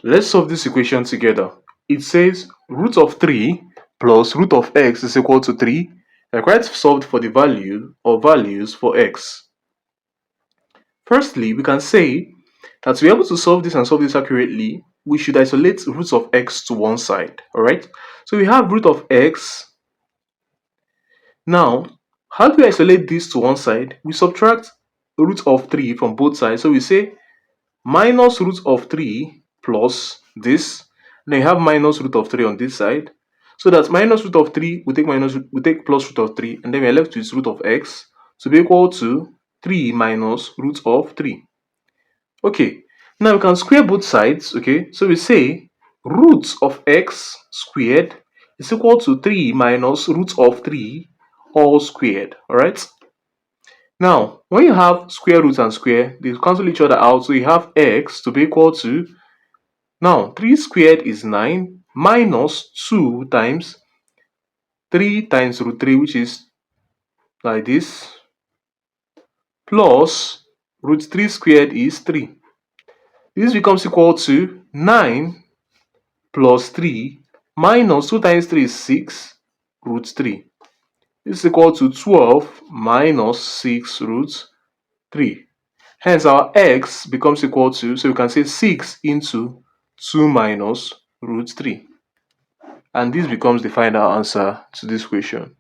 Let's solve this equation together. It says root of 3 plus root of x is equal to 3. Required to solve for the value or values for x. Firstly, we can say that to be able to solve this and solve this accurately, we should isolate roots of x to one side. Alright? So we have root of x. Now, how do we isolate this to one side? We subtract root of 3 from both sides. So we say minus root of 3 plus this. Then you have minus root of 3 on this side. So that minus root of 3, we take plus root of 3, and then we're left with root of x to be equal to 3 minus root of 3. Okay, now we can square both sides. Okay, so we say root of x squared is equal to 3 minus root of 3 all squared. Alright. Now, when you have square root and square, they cancel each other out. So you have x to be equal to, now 3 squared is 9 minus 2 times 3 times root 3, which is like this, plus root 3 squared is 3. This becomes equal to 9 plus 3 minus 2 times 3 is 6 root 3. This is equal to 12 minus 6 root 3. Hence our x becomes equal to, so we can say 6 into 2 minus root 3. And this becomes the final answer to this question.